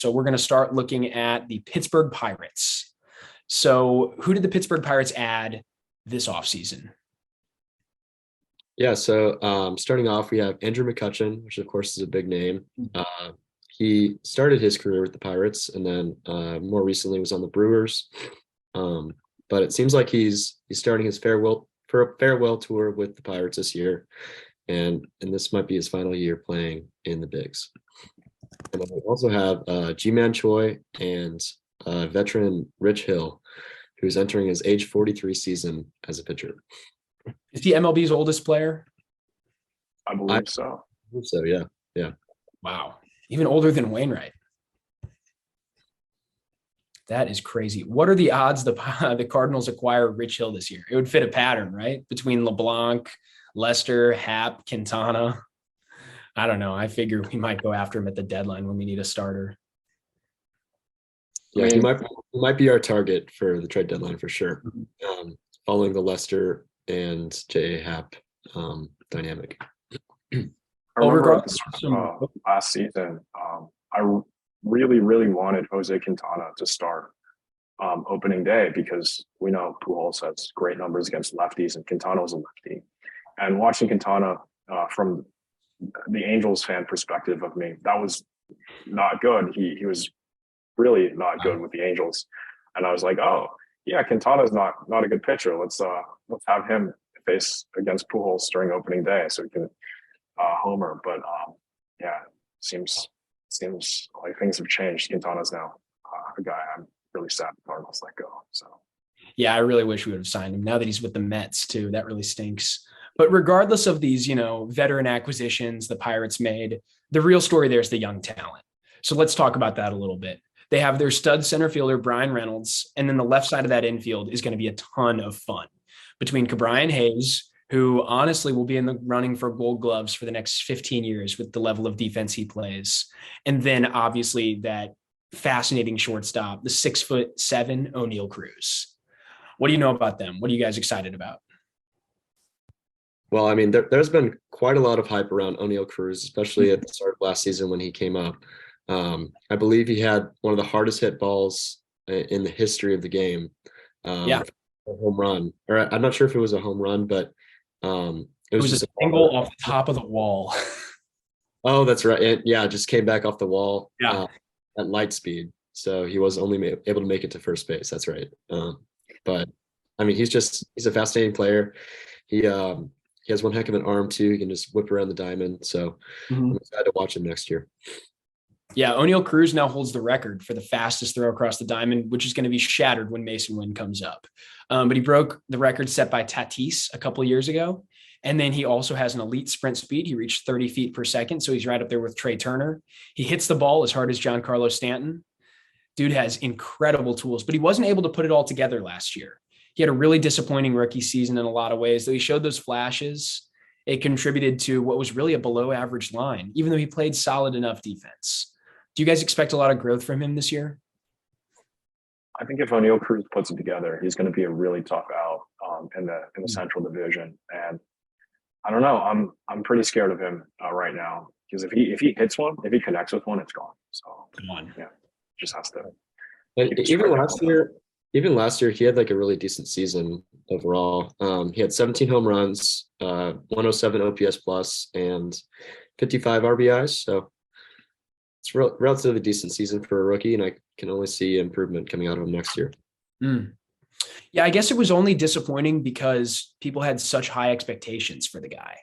So we're going to start looking at the Pittsburgh Pirates. So who did the Pittsburgh Pirates add this offseason? Yeah, so starting off, we have Andrew McCutchen, which of course is a big name. He started his career with the Pirates and then more recently was on the Brewers. But it seems like he's starting his farewell tour with the Pirates this year, and this might be his final year playing in the bigs. And then we also have G-Man Choi and veteran Rich Hill, who's entering his age 43 season as a pitcher. Is he MLB's oldest player? I believe so. Yeah. Wow. Even older than Wainwright. That is crazy. What are the odds the Cardinals acquire Rich Hill this year? It would fit a pattern, right? Between LeBlanc, Lester, Happ, Quintana. I don't know. I figure we might go after him at the deadline when we need a starter. Yeah, he might be our target for the trade deadline for sure. Following the Lester and J.A. Happ dynamic. I remember at the start of last season, I really, really wanted Jose Quintana to start opening day because we know Pujols has great numbers against lefties and Quintana was a lefty. And watching Quintana from the Angels fan perspective of me, that was not good. He was really not good with the Angels. And I was like, oh, yeah, Quintana's not a good pitcher. Let's have him face against Pujols during opening day so we can homer. But yeah, seems like things have changed. Quintana's now a guy I'm really sad the Cardinals let go. So yeah, I really wish we would have signed him now that he's with the Mets too. That really stinks. But regardless of these, veteran acquisitions the Pirates made, the real story there is the young talent. So let's talk about that a little bit. They have their stud center fielder, Brian Reynolds, and then the left side of that infield is going to be a ton of fun between Ke'Bryan Hayes, who honestly will be in the running for Gold Gloves for the next 15 years with the level of defense he plays. And then obviously that fascinating shortstop, the 6'7" O'Neal Cruz. What do you know about them? What are you guys excited about? Well, I mean, there's been quite a lot of hype around O'Neal Cruz, especially at the start of last season when he came up. I believe he had one of the hardest hit balls in the history of the game. A home run, or I'm not sure if it was a home run, but it was just a single off the top of the wall. Oh, that's right. It just came back off the wall at light speed. So he was only able to make it to first base. That's right. But I mean, he's a fascinating player. He has one heck of an arm too. He can just whip around the diamond. So I'm excited to watch him next year. Yeah, O'Neal Cruz now holds the record for the fastest throw across the diamond, which is going to be shattered when Mason Wynn comes up. But he broke the record set by Tatis a couple of years ago. And then he also has an elite sprint speed. He reached 30 feet per second, so he's right up there with Trey Turner. He hits the ball as hard as Giancarlo Stanton. Dude has incredible tools, but he wasn't able to put it all together last year. He had a really disappointing rookie season in a lot of ways. Though he showed those flashes, it contributed to what was really a below average line, even though he played solid enough defense. Do you guys expect a lot of growth from him this year? I think if O'Neal Cruz puts it together, he's going to be a really tough out in the Central Division. And I don't know, I'm pretty scared of him right now because if he hits one, if he connects with one, it's gone. So yeah, just has to. And even last year, he had like a really decent season overall. He had 17 home runs, 107 OPS plus, and 55 RBIs. So it's relatively decent season for a rookie, and I can only see improvement coming out of him next year. Yeah, I guess it was only disappointing because people had such high expectations for the guy.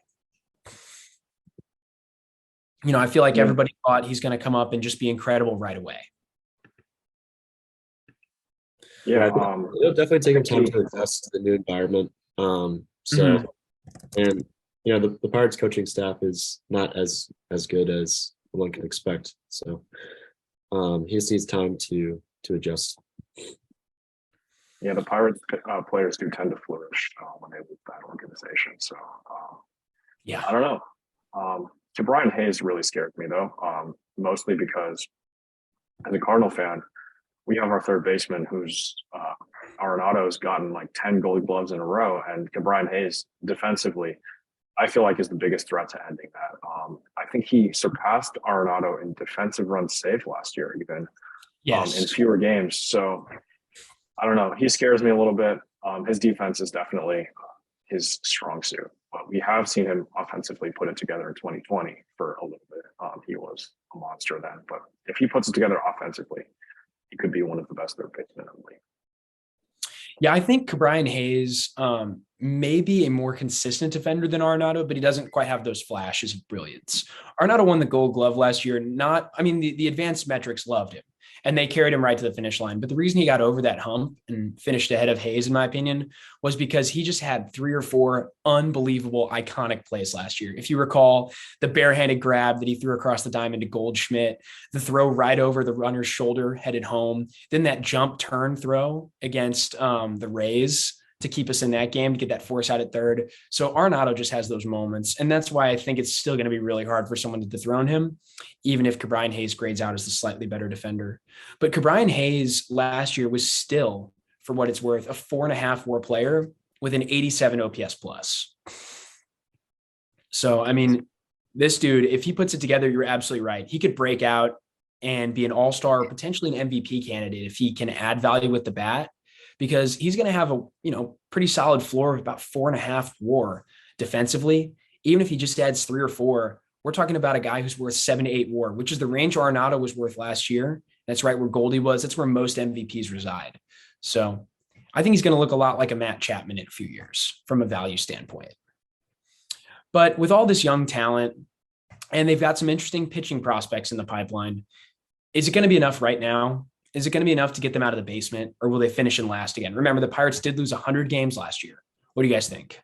I feel like everybody thought he's going to come up and just be incredible right away. Yeah, it'll definitely take him time to adjust to the new environment. And the Pirates coaching staff is not as good as one can expect. So he just needs time to adjust. Yeah, the Pirates players do tend to flourish when they leave that organization. So I don't know. Ke'Bryan Hayes really scared me though, mostly because as a Cardinal fan, we have our third baseman who's Arenado's gotten like 10 Gold Gloves in a row, and Ke'Bryan Hayes defensively I feel like is the biggest threat to ending that. I think he surpassed Arenado in defensive runs saved last year, even in Yes. fewer games. So I don't know. He scares me a little bit. His defense is definitely his strong suit, but we have seen him offensively put it together in 2020 for a little bit. He was a monster then, but if he puts it together offensively, he could be one of the best third basemen in the league. Yeah, I think Brian Hayes may be a more consistent defender than Arenado, but he doesn't quite have those flashes of brilliance. Arenado won the Gold Glove last year. The advanced metrics loved him, and they carried him right to the finish line. But the reason he got over that hump and finished ahead of Hayes, in my opinion, was because he just had 3 or 4 unbelievable, iconic plays last year. If you recall, the barehanded grab that he threw across the diamond to Goldschmidt, the throw right over the runner's shoulder headed home, then that jump turn throw against the Rays to keep us in that game to get that force out at third. So Arenado just has those moments. And that's why I think it's still going to be really hard for someone to dethrone him, even if Ke'Bryan Hayes grades out as the slightly better defender. But Ke'Bryan Hayes last year was still, for what it's worth, a 4.5 WAR player with an 87 OPS plus. So, I mean, this dude, if he puts it together, you're absolutely right. He could break out and be an all-star, potentially an MVP candidate if he can add value with the bat, because he's going to have a, pretty solid floor of about 4.5 WAR defensively. Even if he just adds 3 or 4, we're talking about a guy who's worth 7 to 8 WAR, which is the range Arenado was worth last year. That's right where Goldie was. That's where most MVPs reside. So I think he's going to look a lot like a Matt Chapman in a few years from a value standpoint. But with all this young talent, and they've got some interesting pitching prospects in the pipeline, is it going to be enough right now? Is it going to be enough to get them out of the basement, or will they finish in last again? Remember, the Pirates did lose 100 games last year. What do you guys think?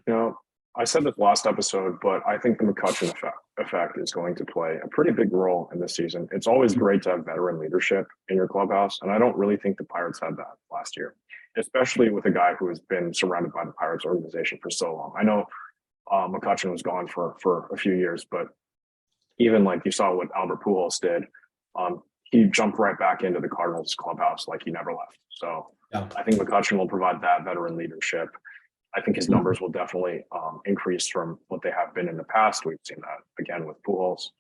I said this last episode, but I think the McCutchen effect is going to play a pretty big role in this season. It's always great to have veteran leadership in your clubhouse, and I don't really think the Pirates had that last year, especially with a guy who has been surrounded by the Pirates organization for so long. I know McCutchen was gone for a few years, but even like you saw what Albert Pujols did, he jumped right back into the Cardinals clubhouse like he never left. So yeah. I think McCutchen will provide that veteran leadership. I think his numbers will definitely increase from what they have been in the past. We've seen that again with Pujols.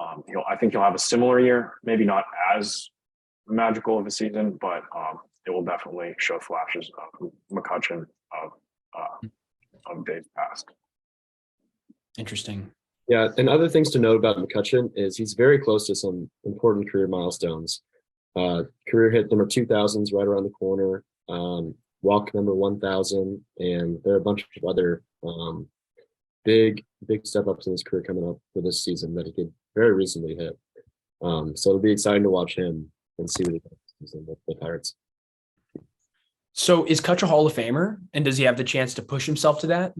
I think he'll have a similar year, maybe not as magical of a season, but it will definitely show flashes of McCutchen of days past. Interesting. Yeah, and other things to note about McCutchen is he's very close to some important career milestones. Career hit number 2,000 is right around the corner. Walk number 1,000, and there are a bunch of other big step ups in his career coming up for this season that he could very reasonably hit. So it'll be exciting to watch him and see what he does with the Pirates. So is Kutch a Hall of Famer, and does he have the chance to push himself to that?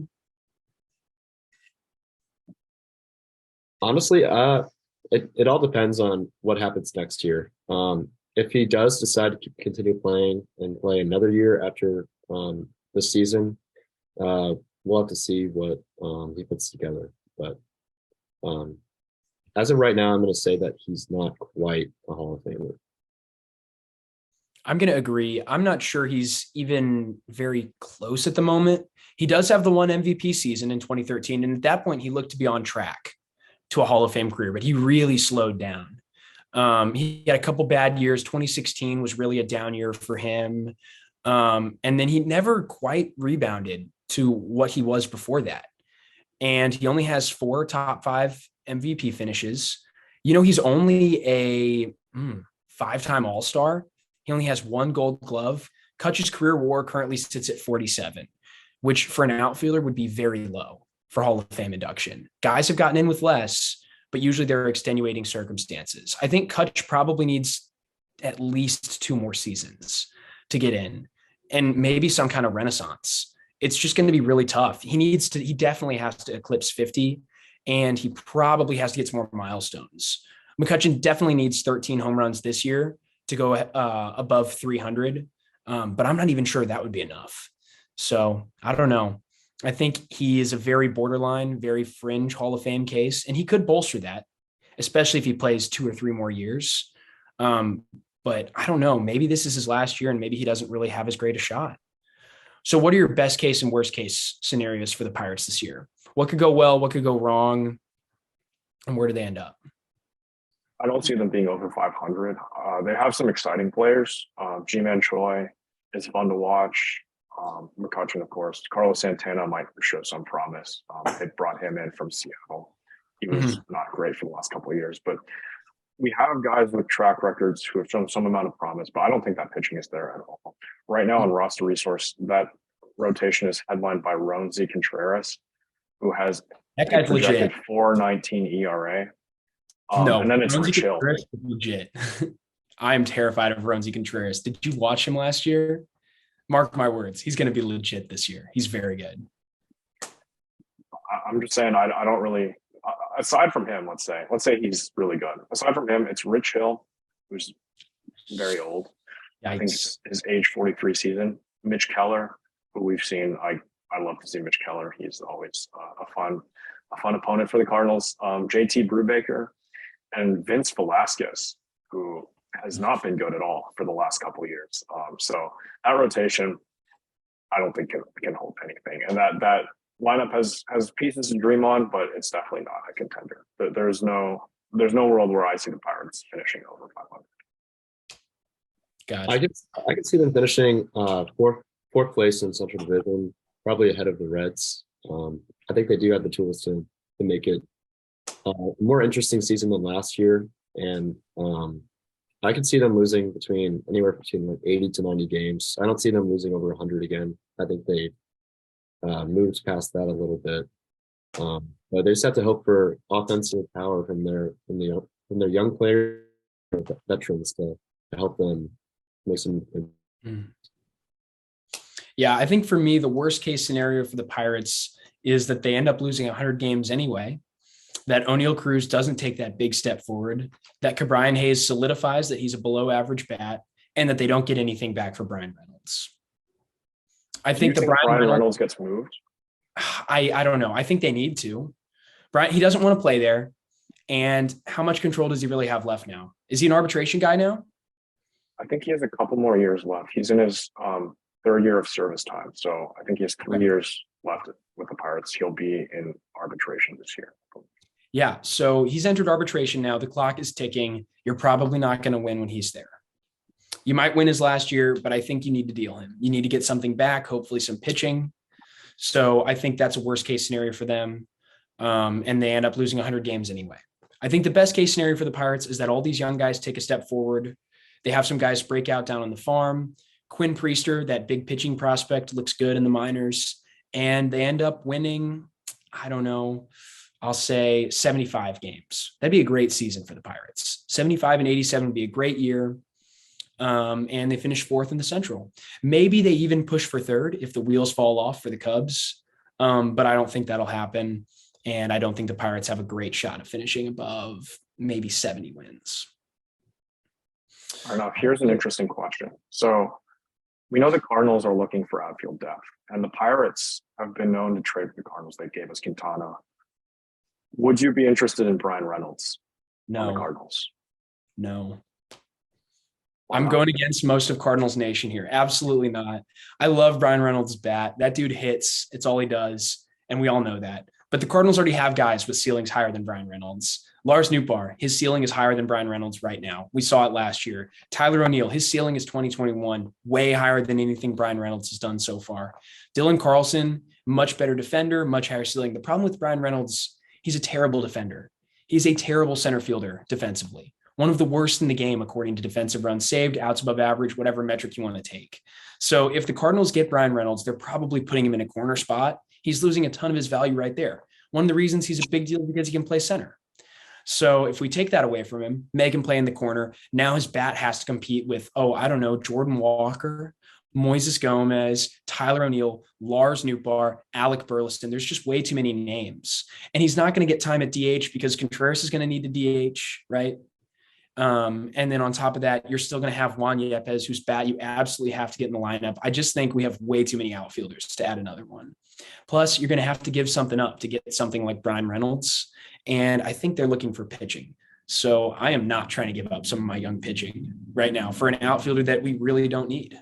Honestly, it all depends on what happens next year. If he does decide to continue playing and play another year after this season, we'll have to see what he puts together. But as of right now, I'm going to say that he's not quite a Hall of Famer. I'm going to agree. I'm not sure he's even very close at the moment. He does have the one MVP season in 2013, and at that point, he looked to be on track to a Hall of Fame career, but he really slowed down. He had a couple bad years. 2016 was really a down year for him. And then he never quite rebounded to what he was before that. And he only has 4 top 5 MVP finishes. He's only a 5-time All-Star. He only has 1 Gold Glove. Kutch's career WAR currently sits at 47, which for an outfielder would be very low for Hall of Fame induction. Guys have gotten in with less, but usually there are extenuating circumstances. I think Kutch probably needs at least 2 more seasons to get in, and maybe some kind of renaissance. It's just going to be really tough. He definitely has to eclipse 50, and he probably has to get some more milestones. McCutchen definitely needs 13 home runs this year to go above 300, but I'm not even sure that would be enough. So I don't know. I think he is a very borderline, very fringe Hall of Fame case, and he could bolster that, especially if he plays 2 or 3 more years. But I don't know. Maybe this is his last year, and maybe he doesn't really have as great a shot. So what are your best case and worst case scenarios for the Pirates this year? What could go well? What could go wrong? And where do they end up? I don't see them being over 500. They have some exciting players. G-Man Choi is fun to watch. McCutchen, of course. Carlos Santana might show some promise. They brought him in from Seattle. He was not great for the last couple of years, but we have guys with track records who have shown some amount of promise, but I don't think that pitching is there at all. Right now on roster resource, that rotation is headlined by Ronzi Contreras, who has that guy's projected legit. 4.19 ERA. No, and then it's Ronzi Rich Hill. Contreras is legit. I am terrified of Ronzi Contreras. Did you watch him last year? Mark my words, he's going to be legit this year. He's very good. I'm just saying, I don't really, aside from him, let's say he's really good. Aside from him, it's Rich Hill, who's very old. Yikes. I think his age 43 season. Mitch Keller, who we've seen. I love to see Mitch Keller. He's always a fun opponent for the Cardinals. JT Brubaker and Vince Velasquez, who has not been good at all for the last couple of years. So that rotation, I don't think can hold anything. And that lineup has pieces to dream on, but it's definitely not a contender. There's no world where I see the Pirates finishing over 500. Gotcha. I could see them finishing fourth place in Central Division, probably ahead of the Reds. I think they do have the tools to make it a more interesting season than last year, and I could see them losing anywhere between like 80 to 90 games. I don't see them losing over 100 again. I think they moved past that a little bit, but they just have to hope for offensive power from their young players, veterans to help them make some. Yeah, I think for me, the worst case scenario for the Pirates is that they end up losing 100 games anyway, that O'Neal Cruz doesn't take that big step forward, that Ke'Bryan Hayes solidifies that he's a below average bat, and that they don't get anything back for Brian Reynolds. I think Brian Reynolds gets moved. I don't know. I think they need to. Brian, he doesn't want to play there. And how much control does he really have left now? Is he an arbitration guy now? I think he has a couple more years left. He's in his third year of service time. So I think he has 3 years left with the Pirates. He'll be in arbitration this year. Yeah. So he's entered arbitration now. The clock is ticking. You're probably not going to win when he's there. You might win his last year, but I think you need to deal him. You need to get something back, hopefully some pitching. So I think that's a worst case scenario for them. And they end up losing 100 games anyway. I think the best case scenario for the Pirates is that all these young guys take a step forward. They have some guys break out down on the farm. Quinn Priester, that big pitching prospect, looks good in the minors. And they end up winning, I don't know, I'll say 75 games. That'd be a great season for the Pirates. 75 and 87 would be a great year. And they finish fourth in the Central. Maybe they even push for third if the wheels fall off for the Cubs. But I don't think that'll happen. And I don't think the Pirates have a great shot of finishing above maybe 70 wins. All right, now here's an interesting question. So we know the Cardinals are looking for outfield depth, and the Pirates have been known to trade for the Cardinals. They gave us Quintana. Would you be interested in Brian Reynolds? No. On the Cardinals? No. I'm going against most of Cardinals Nation here. Absolutely not. I love Brian Reynolds' bat. That dude hits. It's all he does. And we all know that. But the Cardinals already have guys with ceilings higher than Brian Reynolds. Lars Nootbaar, his ceiling is higher than Brian Reynolds right now. We saw it last year. Tyler O'Neill, his ceiling is 2021, way higher than anything Brian Reynolds has done so far. Dylan Carlson, much better defender, much higher ceiling. The problem with Brian Reynolds, he's a terrible defender. He's a terrible center fielder defensively. One of the worst in the game, according to defensive runs saved, outs above average, whatever metric you want to take. So if the Cardinals get Brian Reynolds, they're probably putting him in a corner spot. He's losing a ton of his value right there. One of the reasons he's a big deal is because he can play center. So if we take that away from him, make him play in the corner, now his bat has to compete with, Jordan Walker, Moises Gomez, Tyler O'Neill, Lars Nootbaar, Alec Burleson. There's just way too many names. And he's not going to get time at DH because Contreras is going to need the DH, right? And then on top of that, you're still going to have Juan Yepes, whose bat you absolutely have to get in the lineup. I just think we have way too many outfielders to add another one. Plus, you're going to have to give something up to get something like Brian Reynolds. And I think they're looking for pitching. So I am not trying to give up some of my young pitching right now for an outfielder that we really don't need.